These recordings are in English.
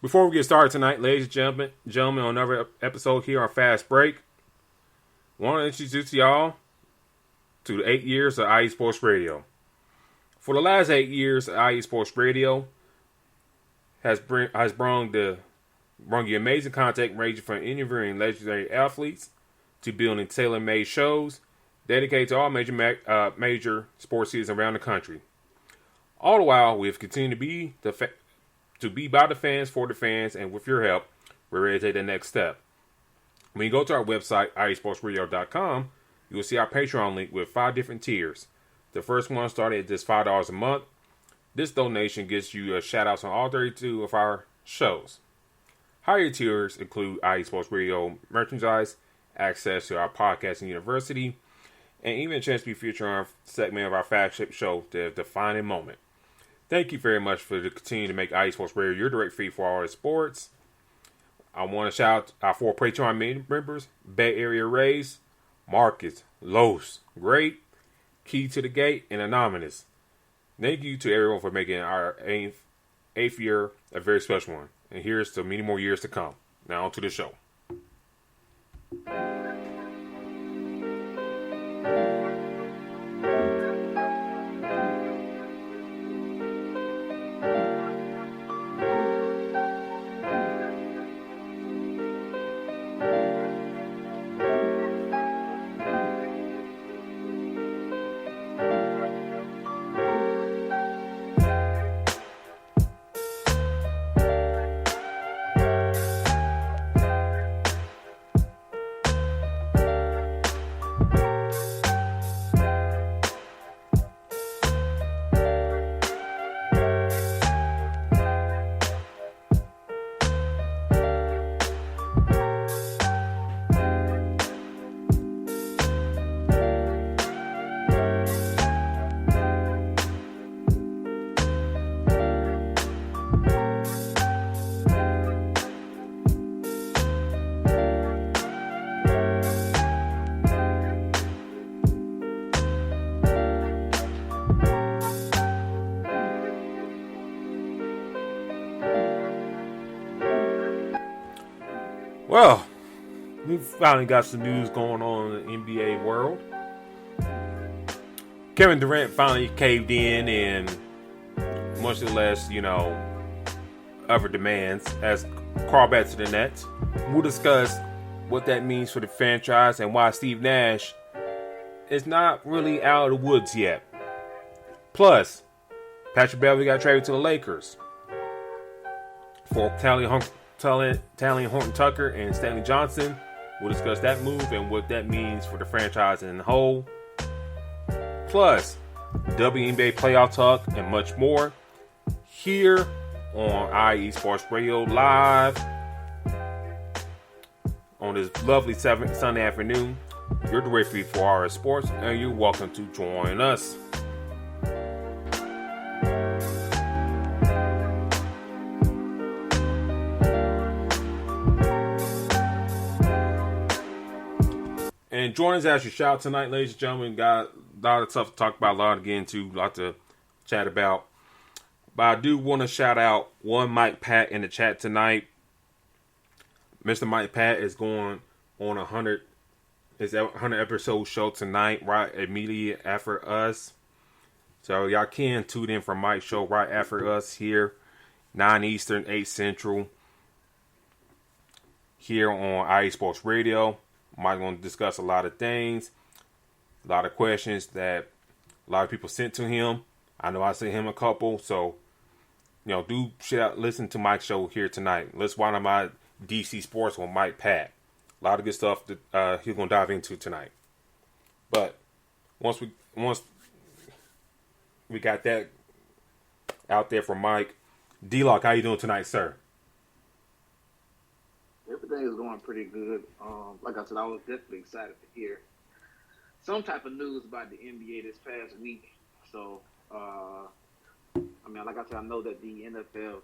Before we get started tonight, ladies and gentlemen, on another episode here on Fast Break, I want to introduce y'all to the 8 years of IE Sports Radio. For the last 8 years, IE Sports Radio has brought you amazing content ranging from interviewing legendary athletes to building tailor-made shows dedicated to all major sports seasons around the country. All the while, we have continued to be by the fans, for the fans, and with your help, we're ready to take the next step. When you go to our website, iesportsradio.com, you will see our Patreon link with 5 different tiers. The first one started at just $5 a month. This donation gets you a shout-outs on all 32 of our shows. Higher tiers include IE Sports Radio merchandise, access to our podcasting university, and even a chance to be featured on a segment of our flagship show, The Defining Moment. Thank you very much for continuing to make IE Sports Radio your direct feed for all the sports. I want to shout out our 4 Patreon members: Bay Area Rays, Marcus, Los, Great, Key to the Gate, and Anonymous. Thank you to everyone for making our 8th year a very special one. And here's to many more years to come. Now on to the show. Well, we finally got some news going on in the NBA world. Kevin Durant finally caved in and much less, other demands as crawl back to the Nets. We'll discuss what that means for the franchise and why Steve Nash is not really out of the woods yet. Plus, Patrick Beverly got traded to the Lakers for Talen Horton-Tucker and Stanley Johnson. We'll discuss that move and what that means for the franchise in the whole. Plus, WNBA playoff talk and much more here on IE Sports Radio live on this lovely Sunday afternoon. You're the direct feed for our sports, and you're welcome to join us. And joining us as your shout tonight, ladies and gentlemen. Got a lot of stuff to talk about, a lot to get into, a lot to chat about. But I do want to shout out one Mike Pat in the chat tonight. Mr. Mike Pat is going on 100 episode show tonight, right immediately after us. So y'all can tune in for Mike's show right after us here, 9 Eastern, 8 Central, here on IE Sports Radio. Mike's going to discuss a lot of things, a lot of questions that a lot of people sent to him. I know I sent him a couple, so do listen to Mike's show here tonight. Let's wind up my DC Sports with Mike Pat. A lot of good stuff that he's going to dive into tonight. But once we got that out there for Mike, D-Lock, how you doing tonight, sir? Everything is going pretty good. Like I said, I was definitely excited to hear some type of news about the NBA this past week. So, like I said, I know that the NFL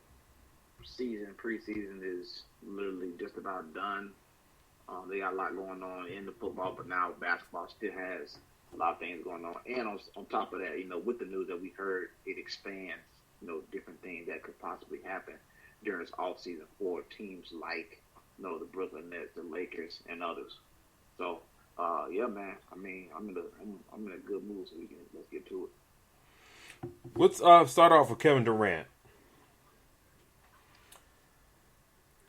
preseason is literally just about done. They got a lot going on in the football, but now basketball still has a lot of things going on. And on top of that, with the news that we heard, it expands, different things that could possibly happen. during this offseason for teams like the Brooklyn Nets, the Lakers, and others. So yeah, man. I mean, I'm in a good mood, so let's get to it. Let's start off with Kevin Durant.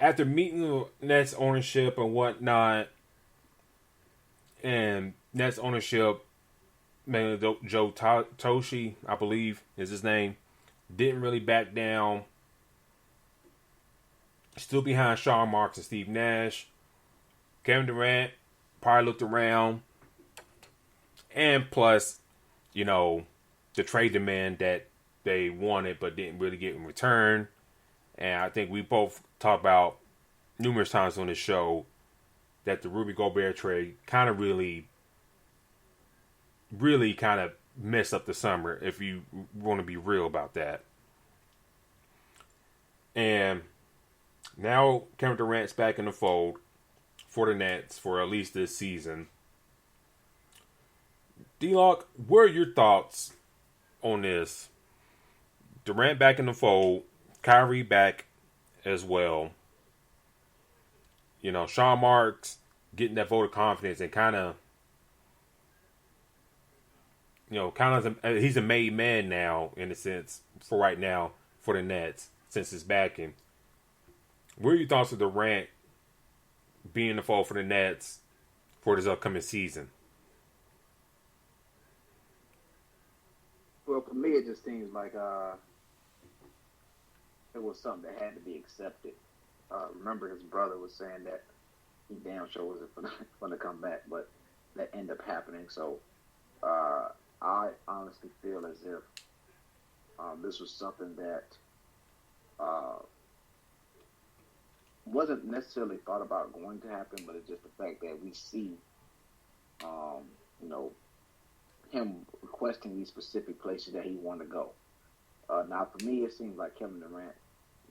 After meeting the Nets ownership and whatnot, and Nets ownership, mainly Joe Toshi, I believe is his name, didn't really back down. Still behind Sean Marks and Steve Nash. Kevin Durant probably looked around. And plus, the trade demand that they wanted but didn't really get in return. And I think we both talked about numerous times on this show that the Rudy Gobert trade kind of really kind of messed up the summer, if you want to be real about that. And now Kevin Durant's back in the fold for the Nets for at least this season. D-Lock, what are your thoughts on this? Durant back in the fold, Kyrie back as well. Sean Marks getting that vote of confidence and kind of he's a made man now, in a sense, for right now, for the Nets, since his backing. What are your thoughts of Durant being in the fold for the Nets for this upcoming season? Well, for me, it just seems like it was something that had to be accepted. Remember, his brother was saying that he damn sure wasn't going to come back, but that ended up happening. So I honestly feel as if this was something that wasn't necessarily thought about going to happen, but it's just the fact that we see, him requesting these specific places that he wanted to go. Now, for me, it seems like Kevin Durant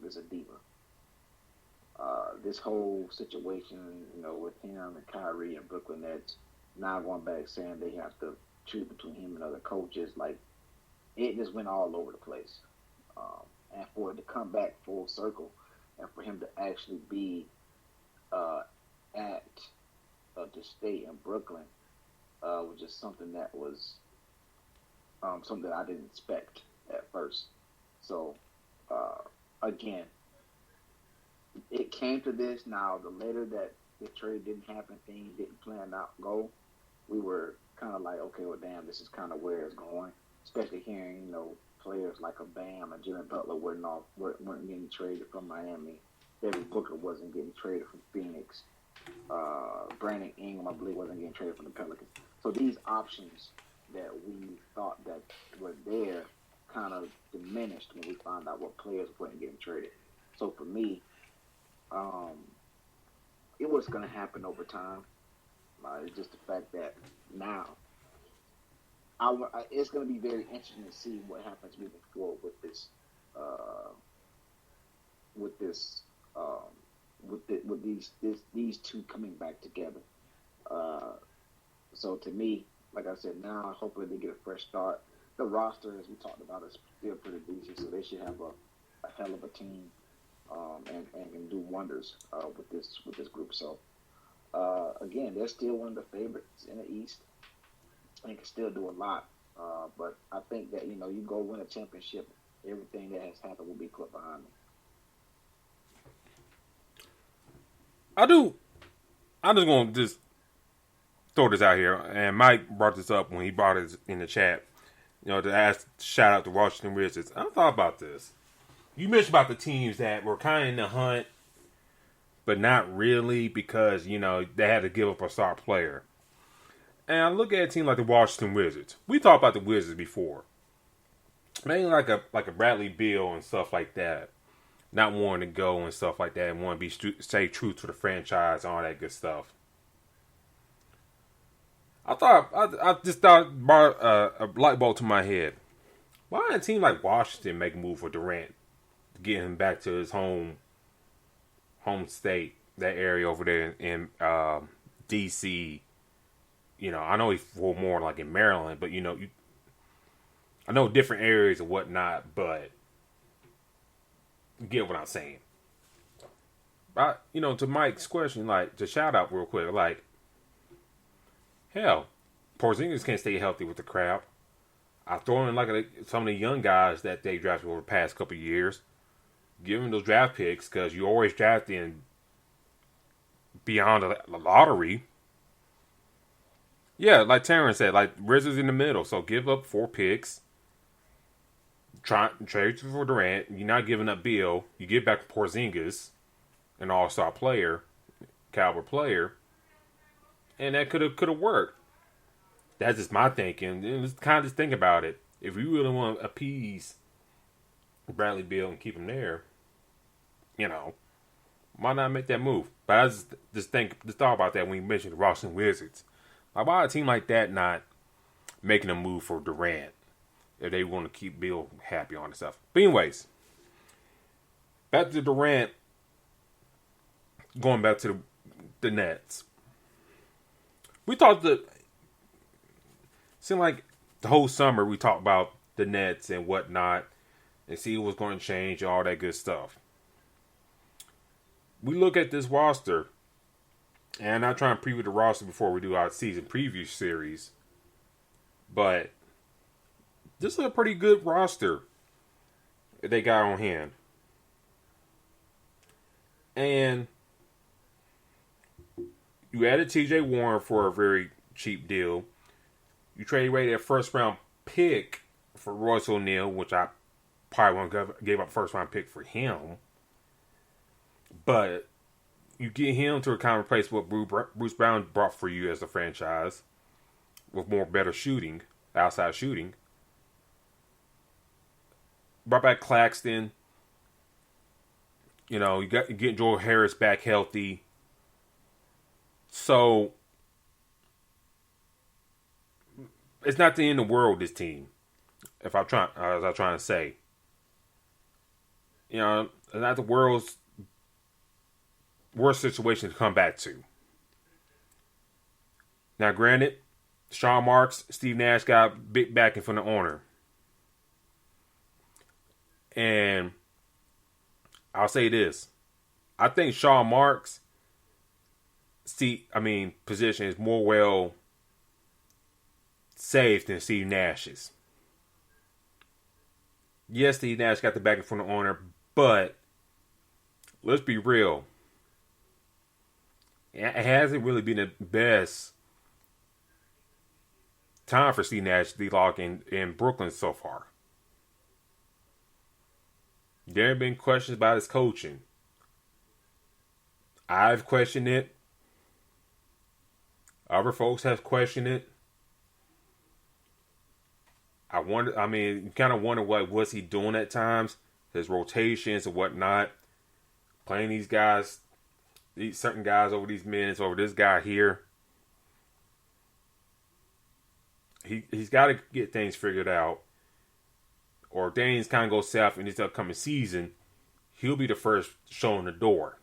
is a diva. This whole situation, with him and Kyrie and Brooklyn Nets now going back saying they have to choose between him and other coaches, like, it just went all over the place. And for it to come back full circle and for him to actually be at the state in Brooklyn was just something that was something that I didn't expect at first. So, again, it came to this. Now, the later that the trade didn't happen, things didn't plan out go, we were kind of like, okay, well, damn, this is kind of where it's going. Especially hearing, players like a Bam and Jimmy Butler weren't getting traded from Miami. Devin Booker wasn't getting traded from Phoenix. Brandon Ingram, I believe, wasn't getting traded from the Pelicans. So these options that we thought that were there kind of diminished when we found out what players weren't getting traded. So for me, it was going to happen over time. It's just the fact that now it's going to be very interesting to see what happens moving forward with these two coming back together. So to me, like I said, now hopefully they get a fresh start. The roster, as we talked about, is still pretty decent, so they should have a hell of a team and can do wonders with this group. So again, they're still one of the favorites in the East and can still do a lot. But I think that you go win a championship, everything that has happened will be put behind them. I'm just going to throw this out here, and Mike brought this up when he brought it in the chat, to ask, shout out to Washington Wizards. I thought about this. You mentioned about the teams that were kind of in the hunt, but not really, because, they had to give up a star player. And I look at a team like the Washington Wizards. We talked about the Wizards before. Mainly like a Bradley Beal and stuff like that. Not wanting to go and stuff like that, and want to stay true to the franchise and all that good stuff. I just thought brought a light bulb to my head. Why did a team like Washington make a move for Durant to get him back to his home state, that area over there in D.C.? I know he's for more like in Maryland, but I know different areas and whatnot, but you get what I'm saying. To Mike's question, like, to shout out real quick, like, hell, Porzingis can't stay healthy with the crowd. I throw in like some of the young guys that they drafted over the past couple of years. Give them those draft picks because you always draft in beyond the lottery. Yeah, like Terrence said, like Rizzo's in the middle, so give up 4 picks. Trade for Durant. You're not giving up Beal. You give back Porzingis, an all-star player, caliber player, and that could have worked. That's just my thinking. And just kind of just think about it. If you really want to appease Bradley Beal and keep him there, why not make that move? But I just thought about that when you mentioned the Washington Wizards. Like, why a team like that not making a move for Durant if they want to keep Beal happy on and stuff? But anyways, back to Durant. Going back to the Nets. We talked seemed like the whole summer we talked about the Nets and whatnot and see what's going to change, all that good stuff. We look at this roster, and I'm not trying to preview the roster before we do our season preview series, but this is a pretty good roster that they got on hand. And you added TJ Warren for a very cheap deal. You traded away that first round pick for Royce O'Neal, which I probably won't give up first round pick for him. But you get him to kind of replace what Bruce Brown brought for you as a franchise with more better shooting, outside shooting. Brought back Claxton. You get Joel Harris back healthy. So it's not the end of the world, this team. As I'm trying to say. It's not the world's worst situation to come back to. Now, granted, Sean Marks, Steve Nash got big backing from the owner. And I'll say this. I think Sean Marks' position is more well safe than Steve Nash's. Yes, Steve Nash got the backing from the owner, but let's be real. It hasn't really been the best time for Steve Nash to be locked in Brooklyn so far. There have been questions about his coaching. I've questioned it. Other folks have questioned it. You kind of wonder what was he doing at times, his rotations and whatnot, playing these guys, these certain guys over these minutes, over this guy here. He's got to get things figured out, or things kind of go south in this upcoming season. He'll be the first showing the door.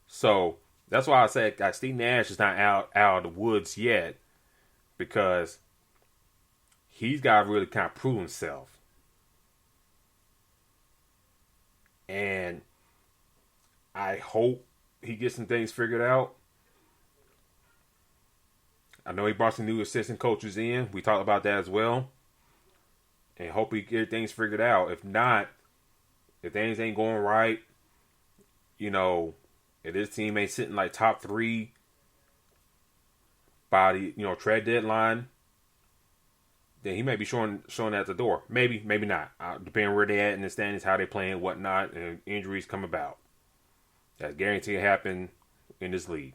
So that's why I said Steve Nash is not out of the woods yet, because he's got to really kind of prove himself. And I hope he gets some things figured out. I know he brought some new assistant coaches in. We talked about that as well. And hope he get things figured out. If not, if things ain't going right, if this team ain't sitting like top 3 by the trade deadline, then he may be showing at the door. Maybe not. Depending where they at in the standings, how they playing, whatnot, and injuries come about. That's guaranteed to happen in this league.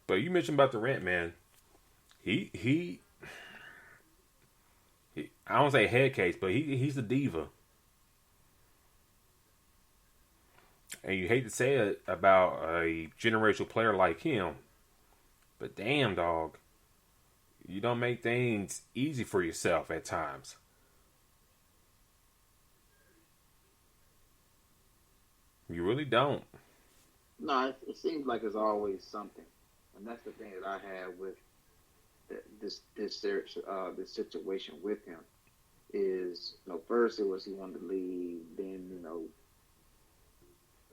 But you mentioned about Durant, man. He I don't say head case, but he's a diva. And you hate to say it about a generational player like him, but damn, dog, you don't make things easy for yourself at times. You really don't. No, it seems like it's always something. And that's the thing that I have with this situation with him is, first it was he wanted to leave, then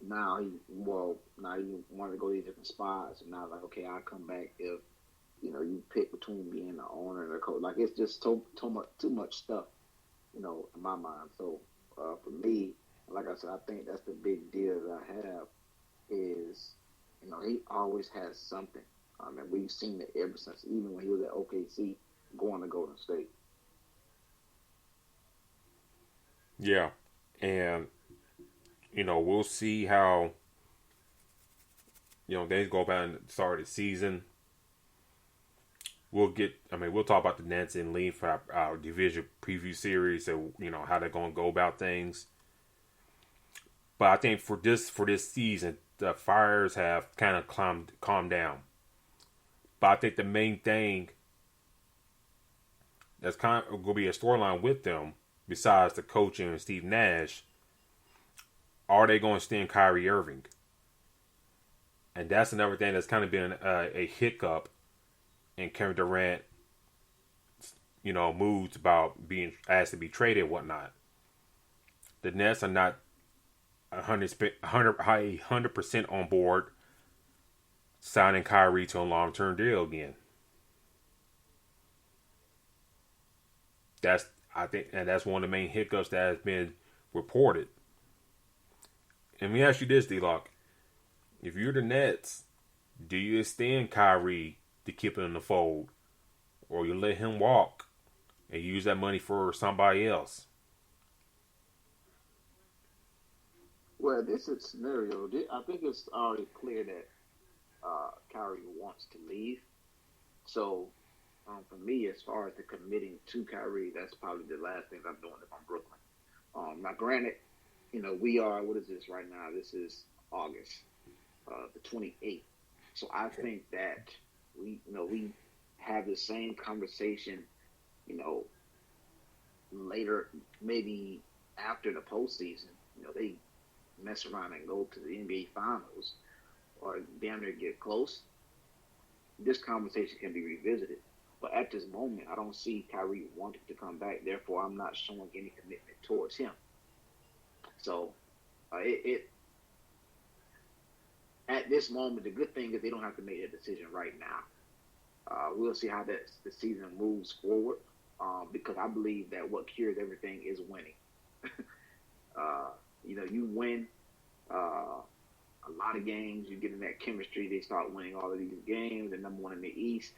now he wanted to go to these different spots, and now it's like, okay, I'll come back if you pick between being the owner and the coach. Like, it's just too much stuff, in my mind. So for me, like I said, I think that's the big deal that I have is, he always has something. I mean, we've seen it ever since, even when he was at OKC going to Golden State. Yeah, and we'll see how things go about and start the season. We'll talk about the Nets and leave for our division preview series, and how they're going to go about things. But I think for this season, the fires have kind of calmed down. But I think the main thing that's kind of going to be a storyline with them, besides the coaching and Steve Nash, are they going to stand Kyrie Irving? And that's another thing that's kind of been a hiccup in Kevin Durant, moods about being asked to be traded and whatnot. The Nets are not 100% on board signing Kyrie to a long-term deal again. That's one of the main hiccups that has been reported. And let me ask you this, D-Lock. If you're the Nets, do you extend Kyrie to keep it in the fold, or you let him walk and use that money for somebody else? Well, this is scenario. I think it's already clear that Kyrie wants to leave. So, for me, as far as the committing to Kyrie, that's probably the last thing I'm doing if I'm Brooklyn. Now, granted, we are, what is this right now? This is August, the 28th. So I think that we have the same conversation, later, maybe after the postseason. They mess around and go to the NBA Finals or damn near get close. This conversation can be revisited. But at this moment, I don't see Kyrie wanting to come back. Therefore, I'm not showing any commitment towards him. So, at this moment, the good thing is they don't have to make a decision right now. We'll see how the season moves forward, because I believe that what cures everything is winning. You win a lot of games, you get in that chemistry, they start winning all of these games, and number one in the East.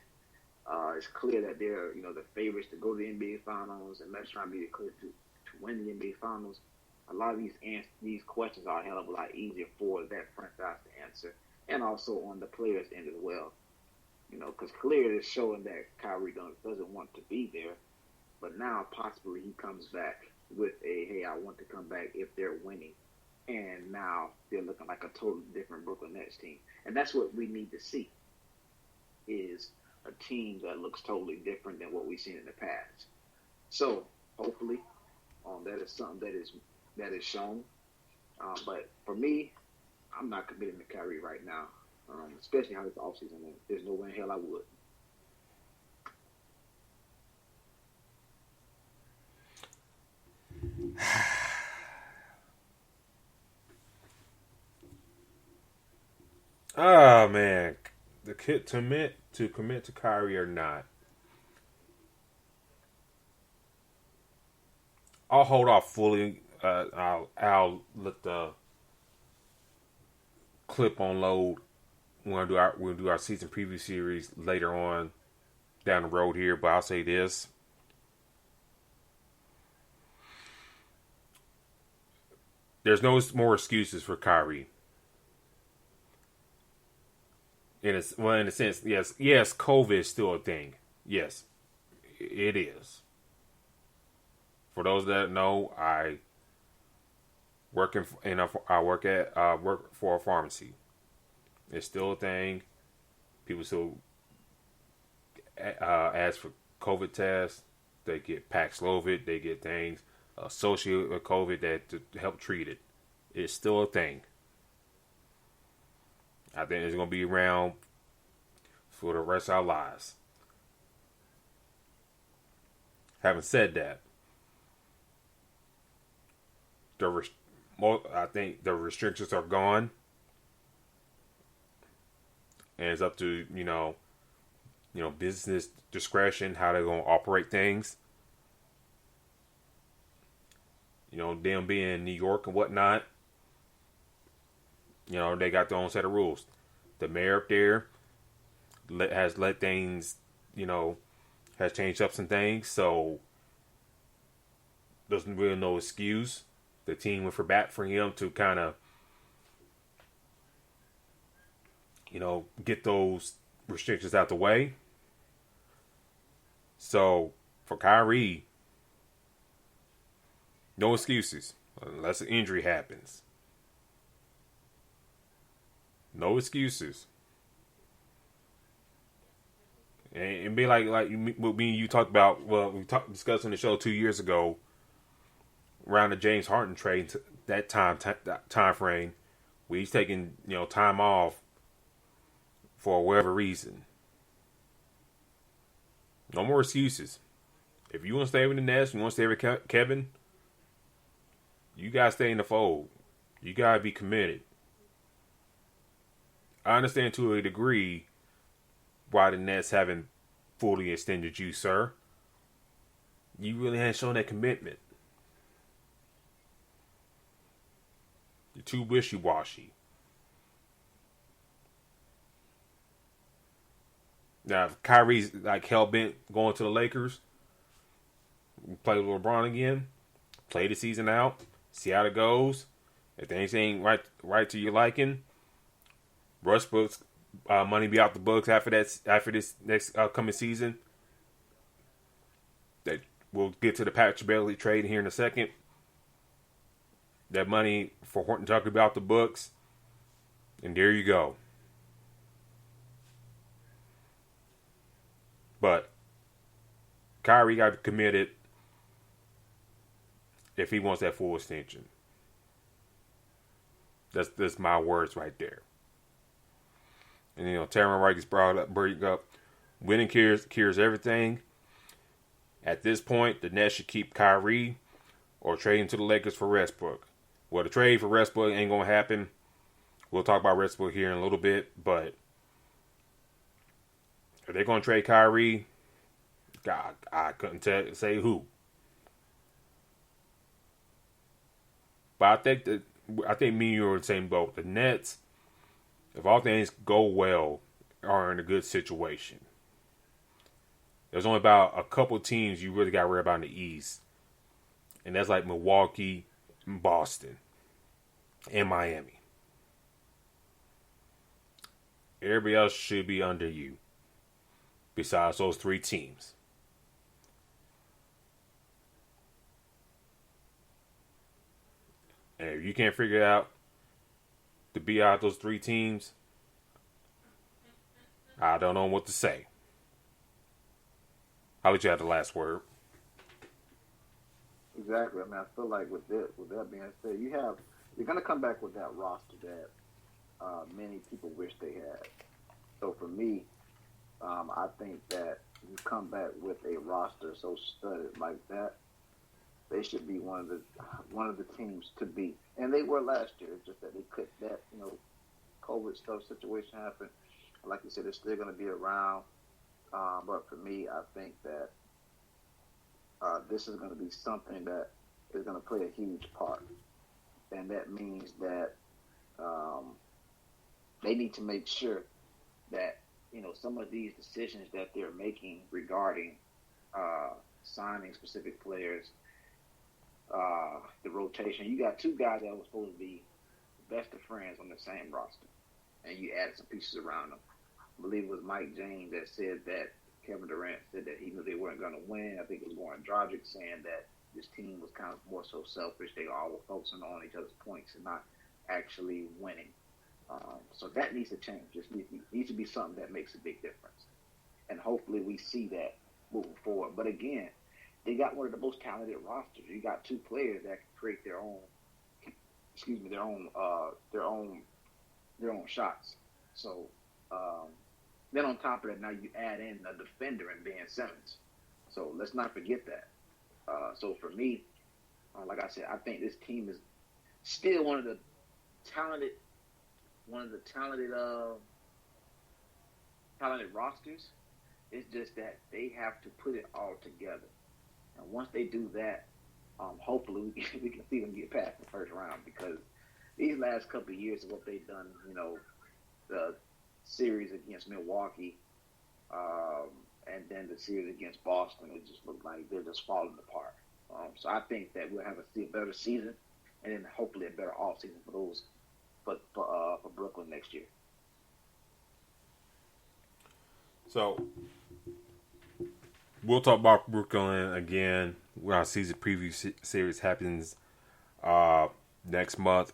It's clear that they're, the favorites to go to the NBA Finals, and let's try and be clear to win the NBA Finals. A lot of these questions are a hell of a lot easier for that franchise to answer, and also on the players' end as well. Because clearly it's showing that Kyrie doesn't want to be there, but now possibly he comes back with hey, I want to come back if they're winning, and now they're looking like a totally different Brooklyn Nets team, and that's what we need to see, is a team that looks totally different than what we've seen in the past. So hopefully, that is something that is shown. But for me, I'm not committing to Kyrie right now, especially how this offseason went. There's no way in hell I would. Oh man, the kid to commit to Kyrie or not. I'll hold off fully. I'll let the clip unload. We'll do our season preview series later on down the road here. But I'll say this: there's no more excuses for Kyrie. In a sense, yes, COVID is still a thing. Yes, it is. For those that know, I work for a pharmacy. It's still a thing. People still ask for COVID tests. They get Paxlovid. They get things associated with COVID that to help treat it. It's still a thing. I think it's going to be around for the rest of our lives. Having said that, I think the restrictions are gone, and it's up to business discretion how they're gonna operate things. Them being in New York and whatnot, they got their own set of rules. The mayor up there has let things, has changed up some things, so there's really no excuse. The team went for bat for him to kind of, get those restrictions out the way. So for Kyrie, no excuses unless an injury happens. No excuses. And be like what me and you talked about. Well, discussed on the show 2 years ago, around the James Harden trade. That time frame, where he's taking time off for whatever reason. No more excuses. If you want to stay with the Nets, you want to stay with Kevin, you gotta stay in the fold. You gotta be committed. I understand to a degree why the Nets haven't fully extended you, sir. You really haven't shown that commitment. You're too wishy-washy. Now, if Kyrie's like hell-bent going to the Lakers, play with LeBron again, play the season out, see how it goes. If things ain't right to your liking, Westbrook's money be out the books after this next upcoming season. That we'll get to the Patrick Beverly trade here in a second. That money for Horton Tucker be out the books, and there you go. But Kyrie got to be committed if he wants that full extension. That's my words right there. And Taryn Wright gets brought up. Winning cures everything. At this point, the Nets should keep Kyrie or trade him to the Lakers for Westbrook. Well, the trade for Westbrook ain't gonna happen. We'll talk about Westbrook here in a little bit, but if they're gonna trade Kyrie, God, I couldn't say who. But I think me and you are in the same boat. The Nets, if all things go well, are in a good situation. There's only about a couple teams you really got to worry about in the East. And that's like Milwaukee, Boston, and Miami. Everybody else should be under you. Besides those three teams. And if you can't figure it out to be out those three teams, I don't know what to say. I'll let you have the last word. Exactly. I mean, I feel like with that being said, you're going to come back with that roster that many people wish they had. So for me, I think that you come back with a roster so studded like that, they should be one of the teams to beat. And they were last year. It's just that they could that COVID stuff situation happened. Like you said, they're still going to be around. But for me, I think that this is going to be something that is going to play a huge part. And that means that they need to make sure that, some of these decisions that they're making regarding signing specific players, the rotation. You got two guys that were supposed to be best of friends on the same roster, and you added some pieces around them. I believe it was Mike James that said that Kevin Durant said that he knew they weren't going to win. I think it was Warren Drogic saying that this team was kind of more so selfish. They all were focusing on each other's points and not actually winning. So that needs to change. It needs to be something that makes a big difference. And hopefully we see that moving forward. But again, they got one of the most talented rosters. You got two players that can create their own shots. So then on top of that, now you add in a defender in Ben Simmons. So let's not forget that. So for me, like I said, I think this team is still talented, one of the talented rosters. It's just that they have to put it all together. And once they do that, hopefully we can see them get past the first round because these last couple of years of what they've done, the series against Milwaukee, and then the series against Boston, it just looked like they're just falling apart. So I think that we'll have a better season, and then hopefully a better offseason for Brooklyn next year. So we'll talk about Brooklyn again when our season preview series happens next month.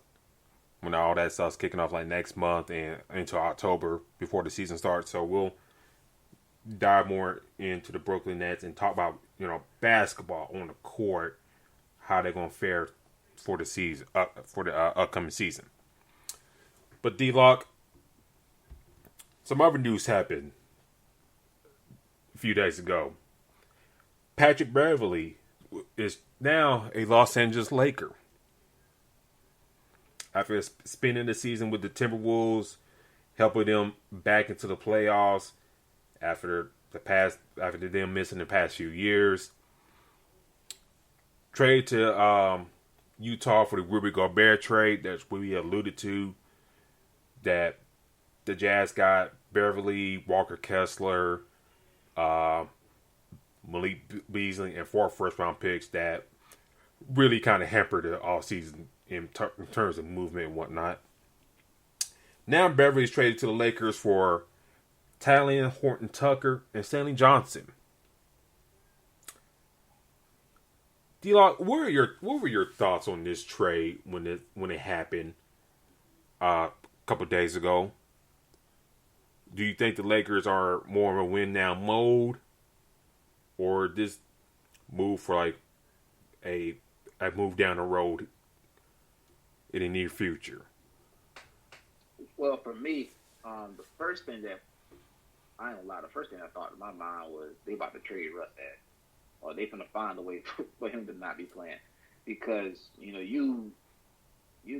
When all that stuff's kicking off, like next month and into October before the season starts. So we'll dive more into the Brooklyn Nets and talk about basketball on the court, how they're gonna fare for the season, for the upcoming season. But D-Lock, some other news happened a few days ago. Patrick Beverly is now a Los Angeles Laker. After spending the season with the Timberwolves, helping them back into the playoffs after them missing the past few years. Trade to Utah for the Rudy Gobert trade. That's what we alluded to. That the Jazz got Beverly, Walker Kessler, Malik Beasley, and 4 first-round picks that really kind of hampered the offseason in terms of movement and whatnot. Now Beverly is traded to the Lakers for Talen Horton-Tucker and Stanley Johnson. D-Lock, what were your thoughts on this trade when it happened a couple days ago? Do you think the Lakers are more of a win now mode, or this move for like a move down the road in the near future? Well, for me, the first thing that I thought in my mind was they about to trade Russ at, or they finna find a way for him to not be playing, because you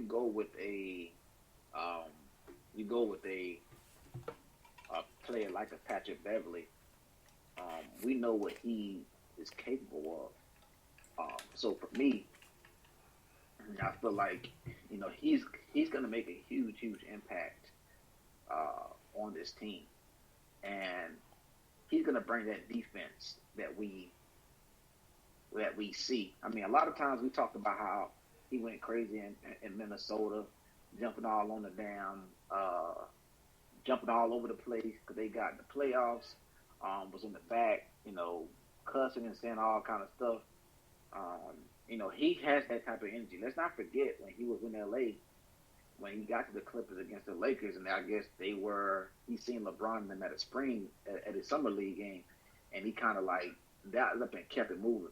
go with a player like a Patrick Beverly. We know what he is capable of. So for me, I feel like he's going to make a huge impact on this team, and he's going to bring that defense that we see. I mean, a lot of times we talked about how he went crazy in Minnesota, jumping all on the jumping all over the place because they got in the playoffs. Was in the back, cussing and saying all kind of stuff. He has that type of energy. Let's not forget when he was in LA, when he got to the Clippers against the Lakers, and I guess he seen LeBron and them at a summer league game, and he kind of like dialed up and kept it moving.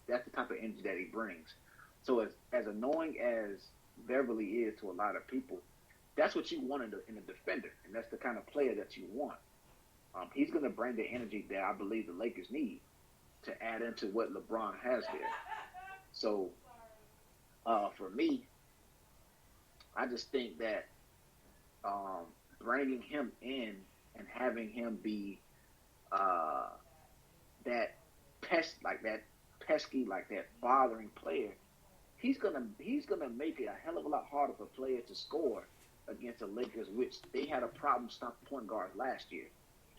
That's the type of energy that he brings. So as annoying as Beverly is to a lot of people, that's what you want in a defender, and that's the kind of player that you want. He's going to bring the energy that I believe the Lakers need to add into what LeBron has there. So, for me, I just think that bringing him in and having him be that pesky, like that bothering player, he's gonna make it a hell of a lot harder for a player to score against the Lakers, which they had a problem stopping point guards last year.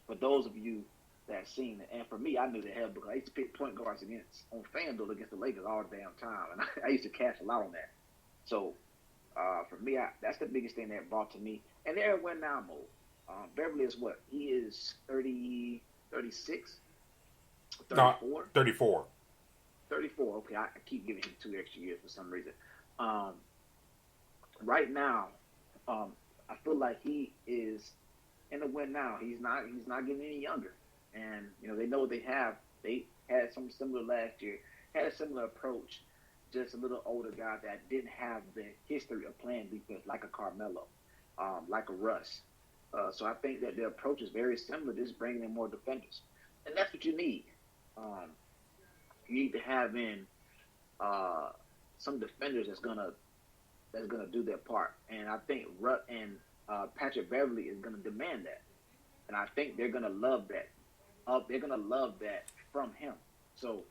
For those of you that seen it, and for me, I knew the hell because I used to pick point guards on FanDuel against the Lakers all the damn time, and I used to cash a lot on that. So for me, that's the biggest thing that brought to me. And they're in win now mode. Beverly is what? He is 30, 36, 34? No, 34. 34. Okay, I keep giving him 2 extra years for some reason. Right now, I feel like he is in the win now. He's not getting any younger. And, they know what they have. They had something similar last year, had a similar approach, just a little older guy that didn't have the history of playing defense like a Carmelo, like a Russ. So I think that their approach is very similar, just bringing in more defenders. And that's what you need. you need to have in some defenders that's gonna do their part. And I think Patrick Beverly is gonna demand that, and I think they're gonna love that. They're gonna love that from him. So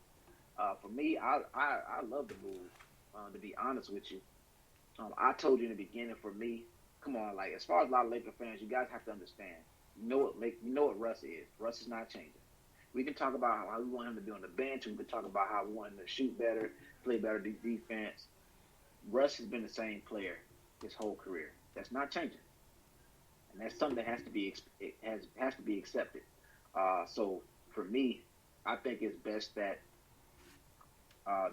for me, I love the move. To be honest with you, I told you in the beginning. For me, come on, like as far as a lot of Laker fans, you guys have to understand. You know what Russ is. Russ is not changing. We can talk about how we want him to be on the bench. We can talk about how we want him to shoot better, play better defense. Russ has been the same player his whole career. That's not changing, and that's something that has to be accepted. So for me, I think it's best that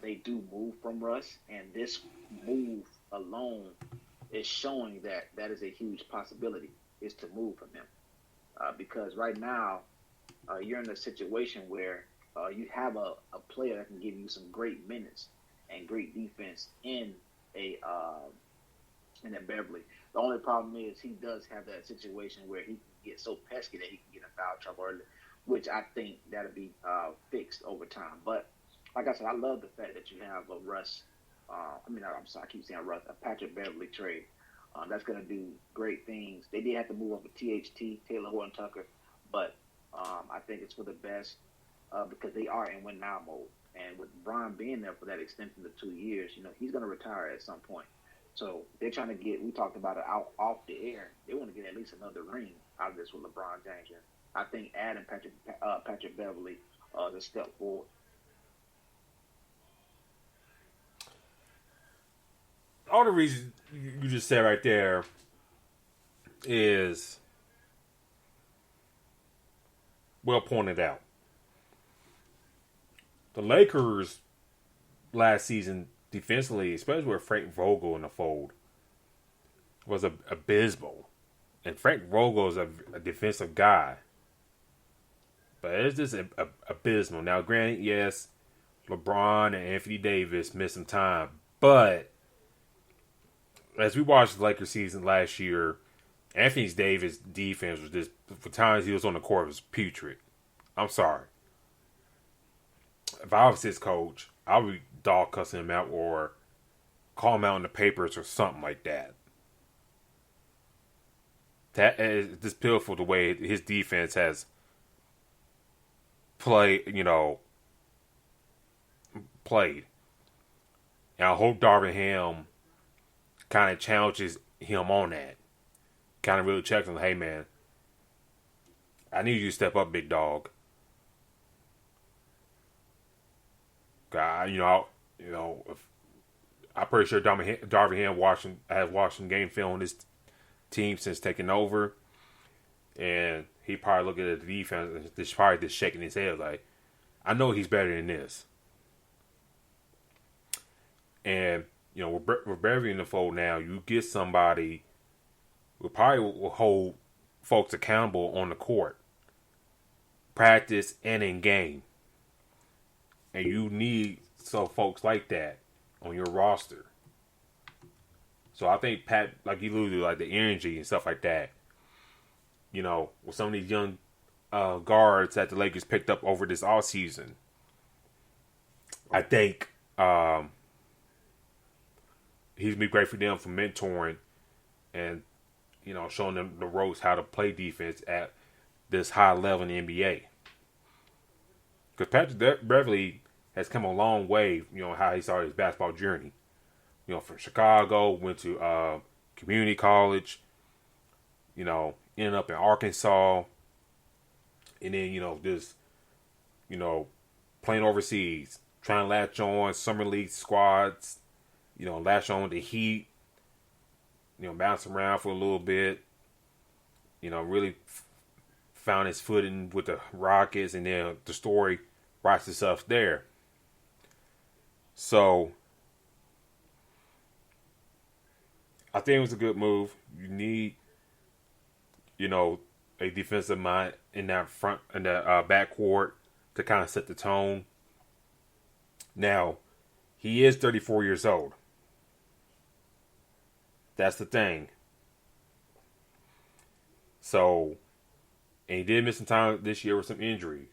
they do move from Russ, and this move alone is showing that is a huge possibility, is to move from him. Because right now, you're in a situation where you have a player that can give you some great minutes and great defense in a Beverly. The only problem is he does have that situation where he can get so pesky that he can get in foul trouble early, which I think that'll be fixed over time. But like I said, I love the fact that you have a Russ. I keep saying Russ, a Patrick Beverly trade. That's going to do great things. They did have to move up a THT, Taylor Horton Tucker, but I think it's for the best because they are in win now mode. And with Bron being there for that extension of 2 years, he's going to retire at some point. So they're trying to get, we talked about it off the air, they want to get at least another ring out of this with LeBron James. And I think adding Patrick Beverly is a step forward. All the reasons you just said right there is well pointed out. The Lakers last season defensively, especially with Frank Vogel in the fold, was abysmal. And Frank Vogel is a defensive guy. But it's just abysmal. Now, granted, yes, LeBron and Anthony Davis missed some time. But as we watched the Lakers season last year, Anthony Davis' defense was just, for times he was on the court, was putrid. I'm sorry. If I was his coach, I would be dog cussing him out or call him out in the papers or something like that. That is just pitiful the way his defense has played. And I hope Darvin Ham kind of challenges him on that. Kind of really checks him, hey man, I need you to step up, big dog. I'm pretty sure Darvin Ham has watched some game film on this team since taking over, and he probably looking at the defense and just shaking his head like, I know he's better than this. And with Beverly in the fold now, you get somebody who probably will hold folks accountable on the court, practice and in game. And you need some folks like that on your roster. So I think Pat, like you alluded to, like the energy and stuff like that, with some of these young guards that the Lakers picked up over this offseason, I think he's going to be great for them for mentoring and, showing them the ropes how to play defense at this high level in the NBA. Because Patrick Beverly has come a long way, how he started his basketball journey. From Chicago, went to community college, ended up in Arkansas, and then, just, playing overseas, trying to latch on summer league squads, latch on with the Heat, bounce around for a little bit, really found his footing with the Rockets, and then the story writes itself there. So I think it was a good move. You need, a defensive mind in that backcourt to kind of set the tone. Now, he is 34 years old. That's the thing. So, and he did miss some time this year with some injury.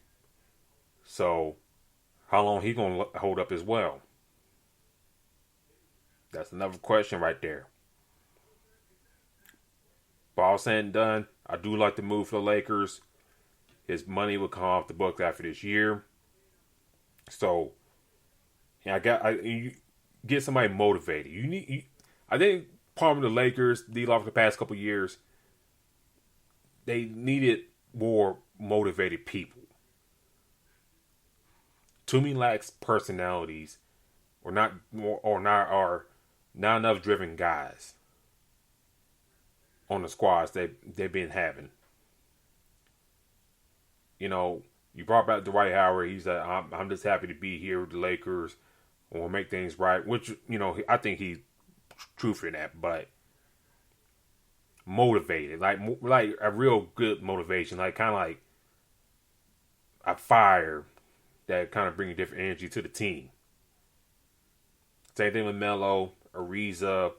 So, How long he gonna hold up as well? That's another question right there. But all said and done, I do like the move for the Lakers. His money will come off the books after this year. So, you get somebody motivated. I think part of the Lakers, for the past couple years, they needed more motivated people. Too many lacks personalities, or not are not enough driven guys on the squads they've been having. You brought back Dwight Howard. He's like, I'm just happy to be here with the Lakers. We'll make things right. Which, I think he's truth in that. But motivated, like a real good motivation, like kind of like a fire that kind of brings different energy to the team. Same thing with Melo, Ariza,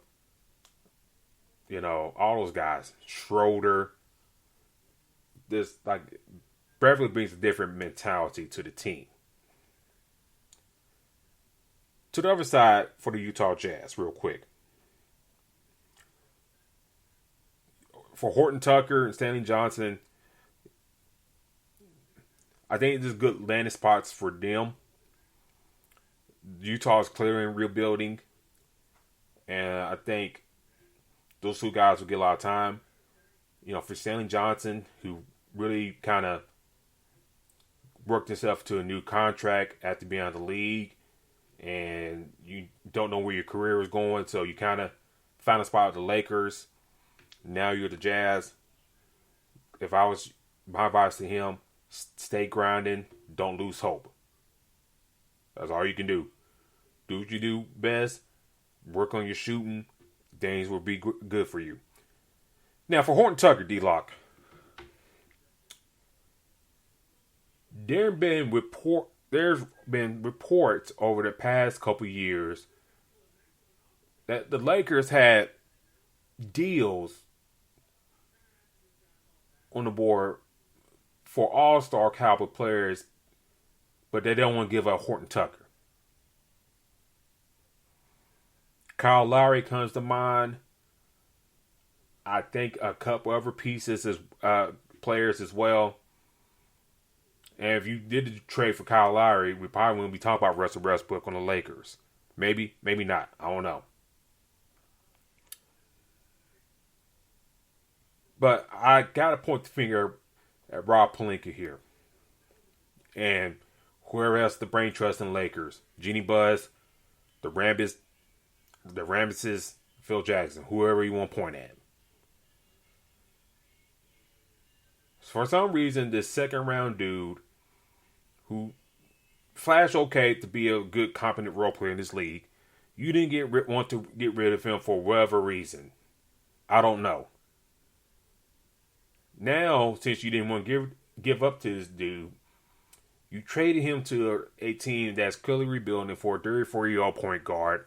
all those guys. Schroeder. This like Beverly brings a different mentality to the team. To the other side for the Utah Jazz, real quick. For Horton Tucker and Stanley Johnson, I think there's good landing spots for them. Utah is clearly rebuilding, and I think those two guys will get a lot of time. For Stanley Johnson, who really kind of worked himself to a new contract after being out of the league, and you don't know where your career is going, so you kind of found a spot with the Lakers. Now you're the Jazz. If I was my advice to him, stay grinding, don't lose hope. That's all you can do. Do what you do best. Work on your shooting. Things will be good for you. Now for Horton Tucker, D-Lock. There's been reports over the past couple years that the Lakers had deals on the board for all-star caliber players, but they don't want to give up Horton Tucker. Kyle Lowry comes to mind. I think a couple other pieces as players as well. And if you did the trade for Kyle Lowry, we probably wouldn't be talking about Russell Westbrook on the Lakers. Maybe, maybe not. I don't know. But I got to point the finger at Rob Pelinka here. And whoever else the brain trust in Lakers. Jeannie Buss, the Rambises, Phil Jackson, whoever you want to point at. For some reason, this second round dude who flashed okay to be a good, competent role player in this league, you didn't want to get rid of him for whatever reason. I don't know. Now, since you didn't want to give up to this dude, you traded him to a team that's clearly rebuilding for a 34-year-old point guard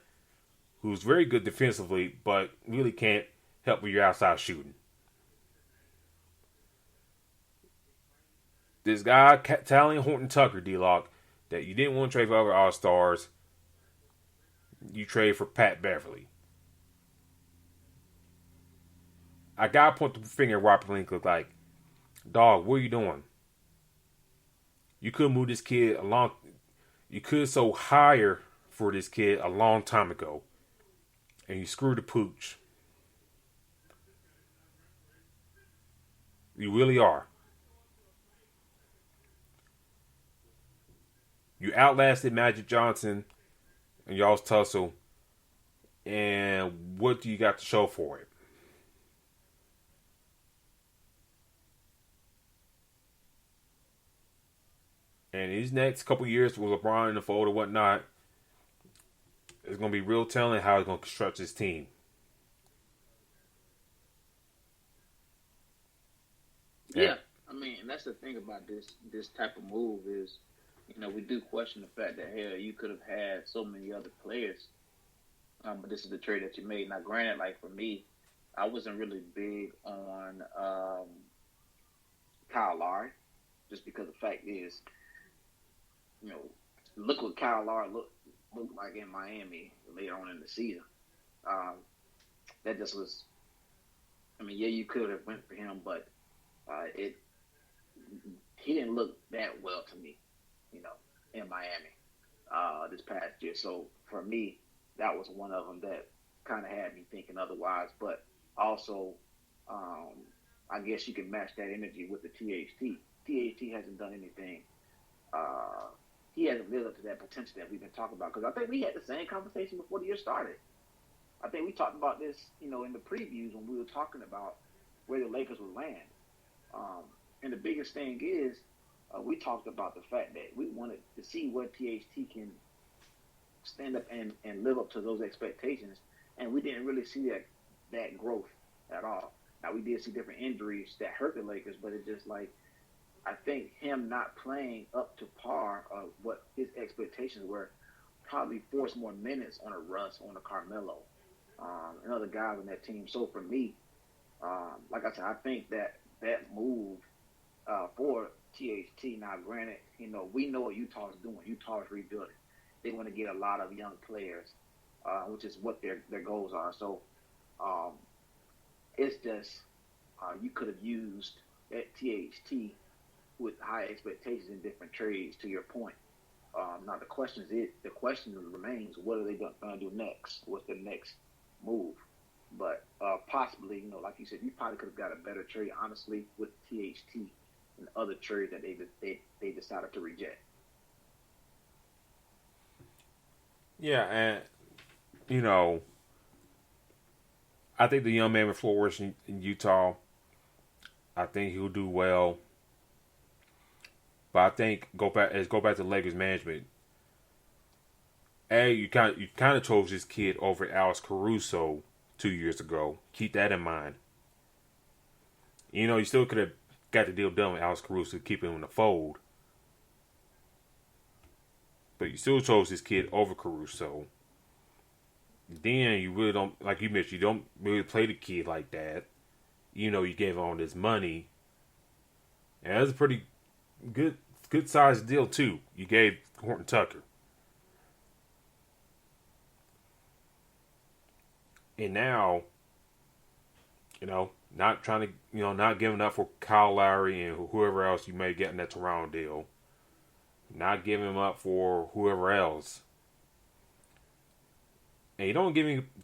who's very good defensively, but really can't help with your outside shooting. This guy, Talen Horton Tucker, D-Lock, that you didn't want to trade for other All-Stars, you trade for Pat Beverly. I gotta point the finger at Rob Pelinka like, dog, what are you doing? You could move this kid along. You could so hire for this kid a long time ago, and you screwed the pooch. You really are. You outlasted Magic Johnson and y'all's tussle, and what do you got to show for it? And these next couple years with LeBron in the fold or whatnot, it's going to be real telling how he's going to construct his team. Yeah, I mean, and that's the thing about this type of move is, we do question the fact that, hell, you could have had so many other players, but this is the trade that you made. Now, granted, like for me, I wasn't really big on Kyle Lowry, just because the fact is, look what Kyle Lowry looked like in Miami later on in the season. Um, that just was. I mean, yeah, you could have went for him, but it he didn't look that well to me, in Miami this past year. So for me, that was one of them that kind of had me thinking otherwise. But also, I guess you can match that energy with the THT. THT hasn't done anything. He hasn't lived up to that potential that we've been talking about. Because I think we had the same conversation before the year started. I think we talked about this, in the previews when we were talking about where the Lakers would land. And the biggest thing is, we talked about the fact that we wanted to see what THT can stand up and live up to those expectations. And we didn't really see that growth at all. Now, we did see different injuries that hurt the Lakers, but it's just like, I think him not playing up to par of what his expectations were probably forced more minutes on a Russ, on a Carmelo, and other guys on that team. So for me, like I said, I think that move for THT, now granted, we know what Utah's doing. Utah's rebuilding. They want to get a lot of young players, which is what their goals are. So it's just you could have used that THT with high expectations in different trades, to your point. Now the question remains, what are they going to do next? What's the next move? But possibly, like you said, you probably could have got a better trade, honestly, with THT and other trades that they decided to reject. Yeah, and I think the young man will flourish in Utah. I think he'll do well. But I think go back to Lakers management. You kind of chose this kid over Alex Caruso 2 years ago. Keep that in mind. You still could have got the deal done with Alex Caruso to keep him in the fold. But you still chose this kid over Caruso. Then you really don't, like you mentioned, you don't really play the kid like that. You gave him all this money. And that's a pretty good sized deal too. You gave Horton Tucker. And now, not trying to, not giving up for Kyle Lowry and whoever else you may get in that Toronto deal. Not giving him up for whoever else. And you don't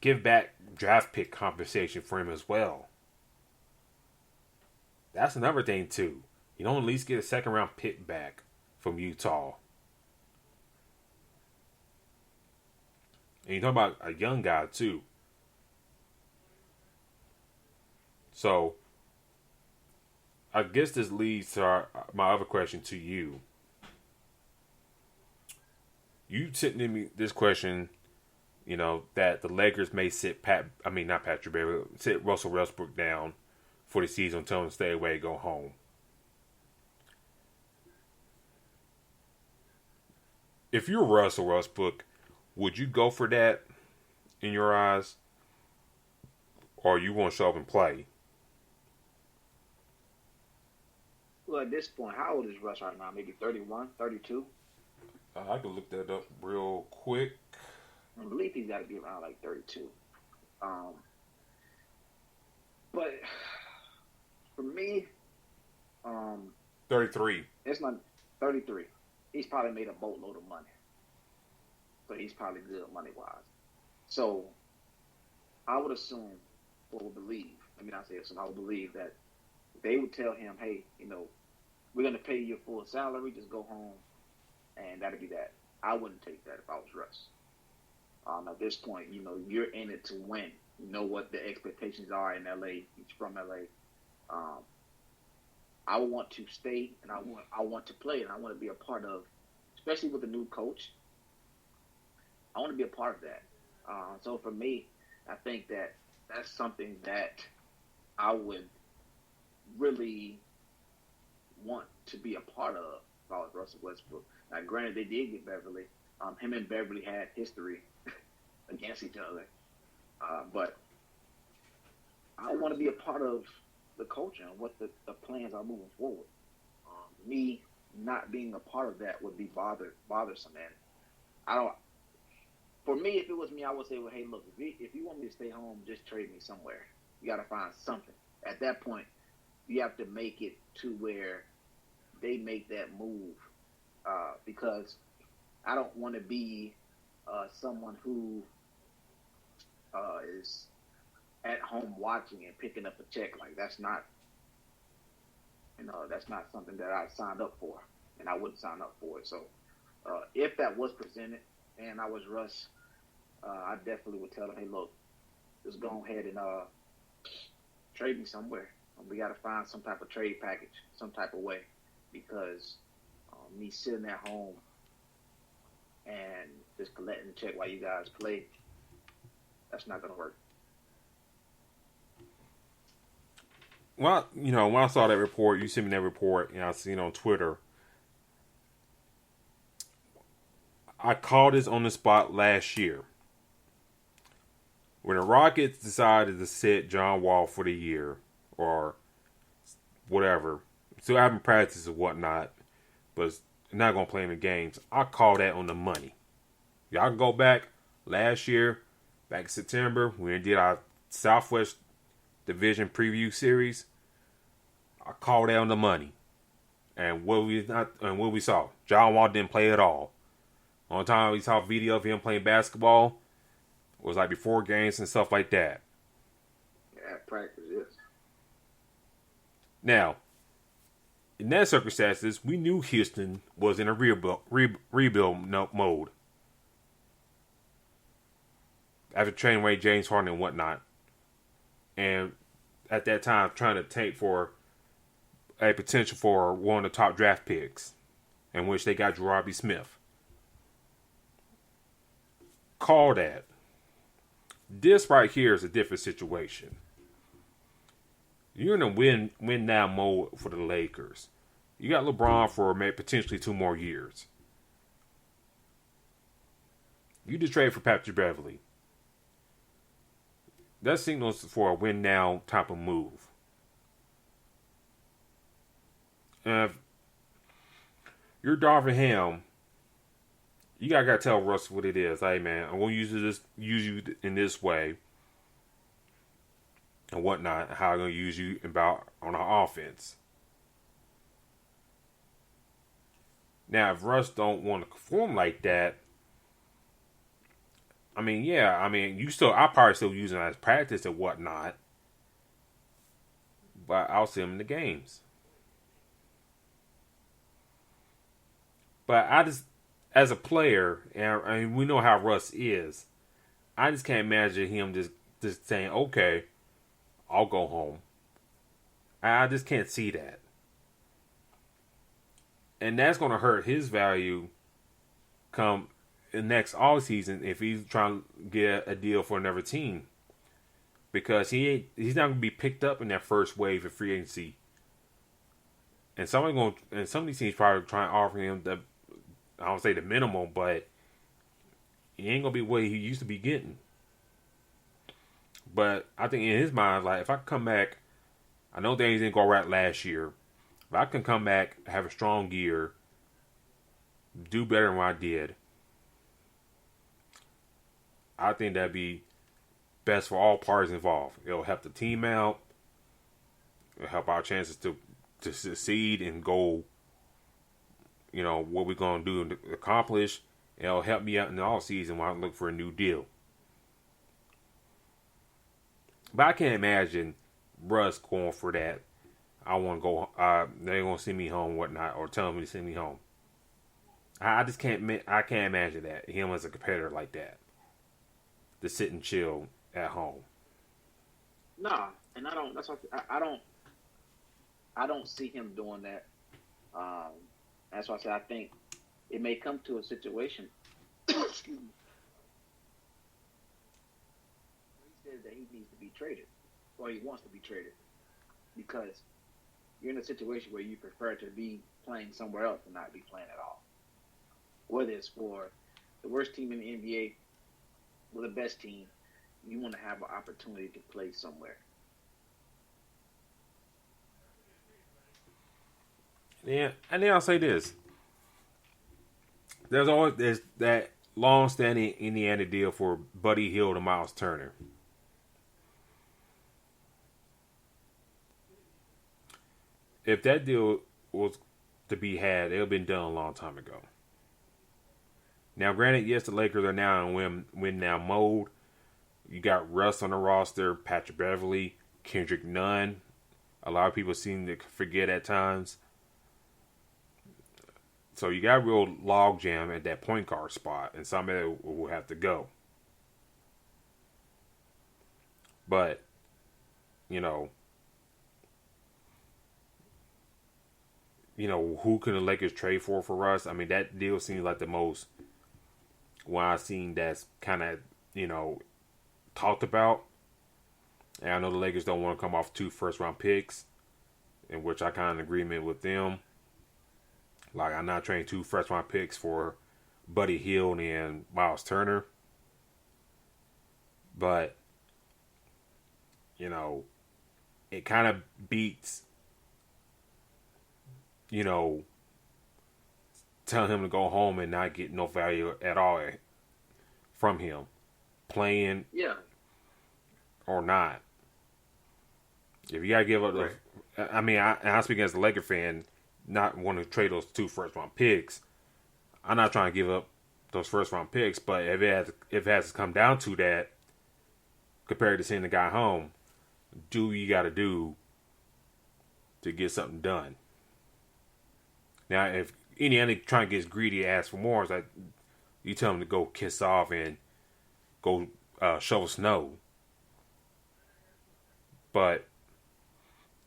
give back draft pick compensation for him as well. That's another thing too. You don't at least get a second round pick back from Utah. And you're talking about a young guy too. So, I guess this leads to my other question to you. You sent me this question, that the Lakers may sit not Patrick Beverly, sit Russell Westbrook down for the season, tell him to stay away, go home. If you're Russell Westbrook, would you go for that in your eyes? Or you want to show up and play? Well, at this point, how old is Russ right now? Maybe 31, 32? I can look that up real quick. I believe he's got to be around like 32. But for me, 33. It's not 33. He's probably made a boatload of money. So he's probably good money-wise. So I would assume, or believe, I would believe that they would tell him, hey, we're going to pay you your full salary, just go home, and that'll be that. I wouldn't take that if I was Russ. At this point, you're in it to win. You know what the expectations are in LA. He's from LA. I want to stay, and I want to play, and I want to be a part of, especially with the new coach. I want to be a part of that. So for me, I think that that's something that I would really want to be a part of if I was Russell Westbrook. Now, granted, they did get Beverly. Him and Beverly had history against each other. But I want to be a part of the culture and what the plans are moving forward. Me not being a part of that would be bothersome. And I don't. For me, if it was me, I would say, well, hey, look, if you want me to stay home, just trade me somewhere. You got to find something. At that point, you have to make it to where they make that move, because I don't want to be someone who is at home watching and picking up a check. Like that's not something that I signed up for, and I wouldn't sign up for it. So if that was presented and I was Russ, I definitely would tell them, hey, look, just go ahead and trade me somewhere. We got to find some type of trade package, some type of way, because me sitting at home and just collecting the check while you guys play, that's not going to work. Well, when I saw that report, you sent me that report, and I seen on Twitter. I called this on the spot last year. When the Rockets decided to sit John Wall for the year, or whatever, still having practice and whatnot, but not going to play him in games, I call that on the money. Y'all can go back last year, back in September, when we did our Southwest Division preview series. I called that on the money. And what we saw, John Wall didn't play at all. On time we saw video of him playing basketball was like before games and stuff like that. Yeah, practice, yes. Now, in that circumstances, we knew Houston was in a rebuild mode. After trading away James Harden and whatnot. And at that time, trying to tank for a potential for one of the top draft picks, in which they got Gerard B. Smith. Call that. This right here is a different situation. You're in a win now mode for the Lakers. You got LeBron for maybe potentially 2 more years. You just trade for Patrick Beverly. That signals for a win now type of move. And if you're Darvin Ham, you gotta tell Russ what it is. Hey man, I'm gonna use you in this way and whatnot. How I'm gonna use you on our offense. Now, if Russ don't want to perform like that, I probably still use him as practice and whatnot, but I'll see him in the games. But I just, as a player, and we know how Russ is, I just can't imagine him just saying, okay, I'll go home. I just can't see that. And that's going to hurt his value come next offseason if he's trying to get a deal for another team. Because he's not going to be picked up in that first wave of free agency. And some of these teams probably trying to offer him I don't say the minimum, but he ain't gonna be what he used to be getting. But I think in his mind, like, if I come back, I know things didn't go right last year. If I can come back, have a strong year, do better than what I did, I think that'd be best for all parties involved. It'll help the team out. It'll help our chances to succeed and go, what we're going to do and accomplish. It'll help me out in the offseason while I look for a new deal. But I can't imagine Russ going for that. I want to go, they're going to send me home, whatnot, or tell me to send me home. I just can't imagine that. Him as a competitor like that. To sit and chill at home. No, and I don't see him doing that. That's why I said I think it may come to a situation. Excuse me. He says that he needs to be traded, or he wants to be traded, because you're in a situation where you prefer to be playing somewhere else and not be playing at all. Whether it's for the worst team in the NBA or the best team, you want to have an opportunity to play somewhere. Yeah, and then I'll say this. There's that long-standing Indiana deal for Buddy Hield and Miles Turner. If that deal was to be had, it would have been done a long time ago. Now, granted, yes, the Lakers are now in win now mode. You got Russ on the roster, Patrick Beverly, Kendrick Nunn. A lot of people seem to forget at times. So you got a real logjam at that point guard spot, and somebody will have to go. But, you know, who can the Lakers trade for Russ? I mean, that deal seems like the most one I've seen that's kind of, talked about. And I know the Lakers don't want to come off 2 first-round picks, in which I kind of agreement with them. Like, I'm not trading 2 first-round picks for Buddy Hield and Miles Turner. But, it kind of beats, telling him to go home and not get no value at all from him, playing or not. If you gotta give up those, I mean, I speak as a Laker fan, not wanting to trade those 2 first-round picks. I'm not trying to give up those first-round picks, but if it has to come down to that, compared to sending the guy home, do what you got to do to get something done. Now, if Indiana trying to get greedy, ask for more, it's like you tell them to go kiss off and go shovel snow. But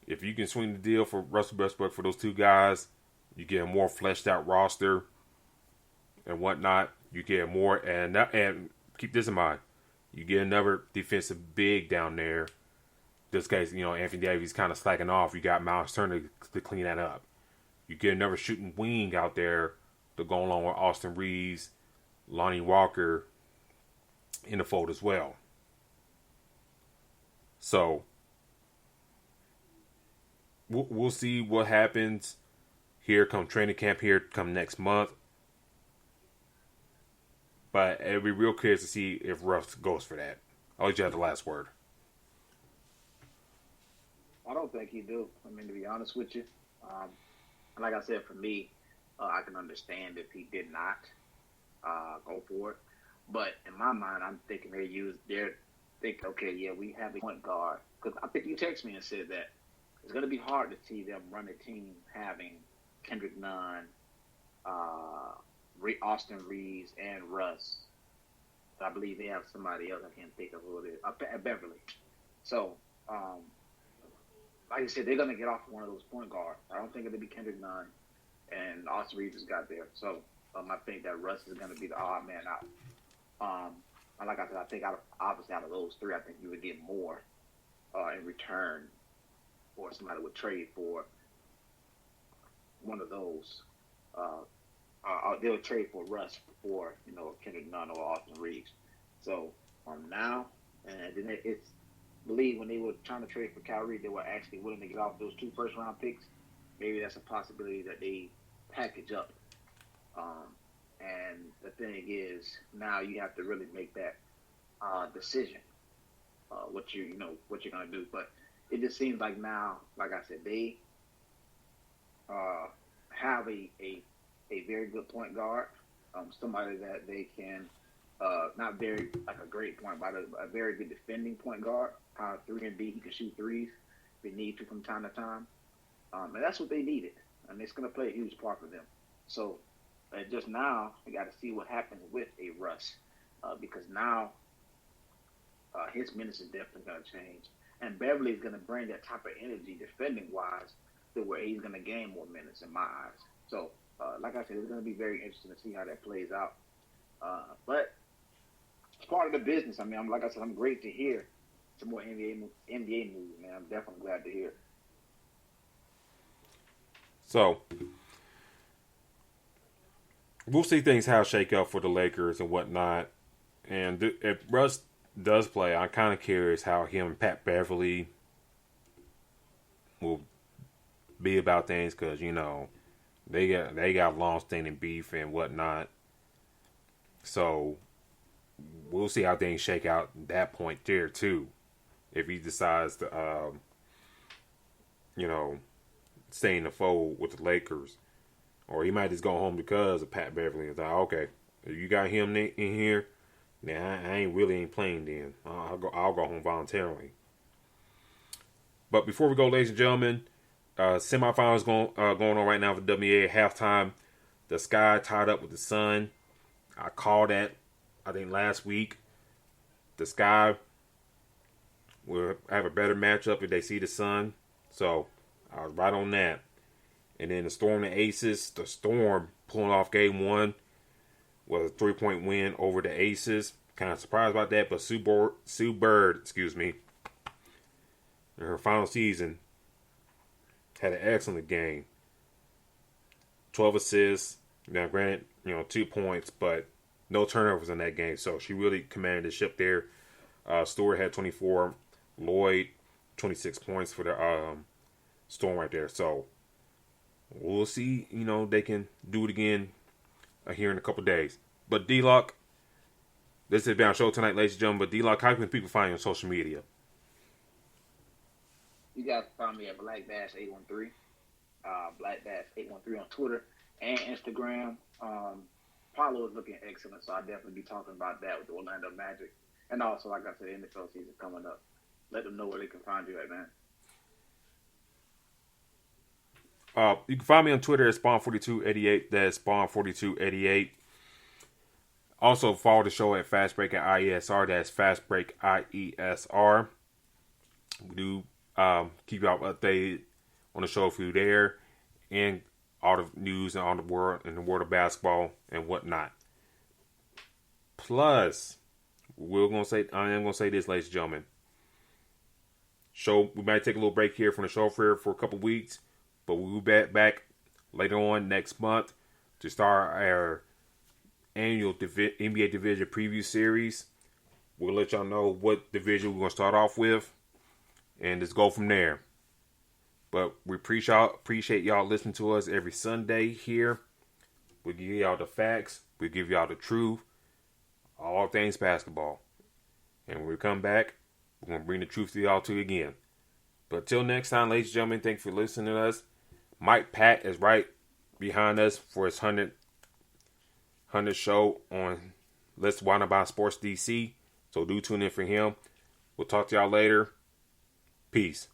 if you can swing the deal for Russell Westbrook for those 2 guys, you get a more fleshed out roster and whatnot. You get more, and keep this in mind, you get another defensive big down there. This case, Anthony Davis kind of slacking off. You got Miles Turner to clean that up. You get another shooting wing out there to go along with Austin Reeves, Lonnie Walker in the fold as well. So we'll see what happens here come training camp here come next month. But it'll be real curious to see if Russ goes for that. I'll let you have the last word. I don't think he do. I mean, to be honest with you, like I said, for me, I can understand if he did not go for it. But in my mind, I'm thinking okay, yeah, we have a point guard. Because I think you texted me and said that it's going to be hard to see them run a team having Kendrick Nunn, Austin Reeves, and Russ. I believe they have somebody else. I can't think of who it is. Beverly. So, like I said, they're going to get off one of those point guards. I don't think it'll be Kendrick Nunn, and Austin Reeves has got there. So, I think that Russ is going to be the odd man out. And like I said, I think obviously out of those 3, I think you would get more in return, or somebody would trade for one of those. They would trade for Russ for Kendrick Nunn or Austin Reeves. So now, and then it's believe when they were trying to trade for Kyrie, they were actually willing to get off those 2 first-round picks. Maybe that's a possibility that they package up. And the thing is, now you have to really make that decision, what you're gonna do. But it just seems like now, like I said, they have a very good point guard, somebody that they can not very like a great point, but a very good defending point guard. 3-and-D, he can shoot threes if they need to from time to time, and that's what they needed, and it's going to play a huge part for them. So just now, we got to see what happens with a Russ, because now his minutes is definitely going to change, and Beverly is going to bring that type of energy defending wise to where he's going to gain more minutes in my eyes. So like I said, it's going to be very interesting to see how that plays out. But it's part of the business. I mean, like I said, I'm great to hear some more NBA news, man. I'm definitely glad to hear it. So we'll see things how shake up for the Lakers and whatnot. And if Russ does play, I'm kind of curious how him and Pat Beverly will be about things, because they got long-standing beef and whatnot. So we'll see how things shake out at that point there too. If he decides to, stay in the fold with the Lakers, or he might just go home because of Pat Beverly. It's like, okay, if you got him in here, then I ain't playing. Then I'll go home voluntarily. But before we go, ladies and gentlemen, semifinals going on right now for WNBA halftime. The sky tied up with the sun. I called that, I think, last week. The sky will have a better matchup if they see the sun. So I was right on that. And then the Storm and Aces. The Storm pulling off game one was a 3-point win over the Aces. Kind of surprised about that, but Sue Bird, in her final season, had an excellent game. 12 assists. Now, granted, 2 points, but no turnovers in that game. So she really commanded the ship there. Stewart had 24. Lloyd, 26 points for the Storm right there. So we'll see, they can do it again here in a couple days. But D-Lock, this has been our show tonight, ladies and gentlemen. But D-Lock, how can people find you on social media? You guys can find me at Black-813. Black-813 on Twitter and Instagram. Paulo is looking excellent, so I'll definitely be talking about that with the Orlando Magic. And also, like I said, NFL season coming up. Let them know where they can find you at, man. You can find me on Twitter at Spawn4288. That's Spawn4288. Also, follow the show at Fast Break at IESR. That's Fast Break IESR. We do keep you all updated on the show for you there, and all the news and all the world in the world of basketball and whatnot. Plus, I am gonna say this, ladies and gentlemen. We might take a little break here from the show for a couple weeks, but we'll be back later on next month to start our annual NBA Division Preview Series. We'll let y'all know what division we're going to start off with, and just go from there. But we appreciate y'all listening to us every Sunday here. We give y'all the facts. We give y'all the truth. All things basketball. And when we come back, we're going to bring the truth to y'all too again. But till next time, ladies and gentlemen, thanks for listening to us. Mike Pat is right behind us for his 100th show on Let's Wind About Sports DC. So do tune in for him. We'll talk to y'all later. Peace.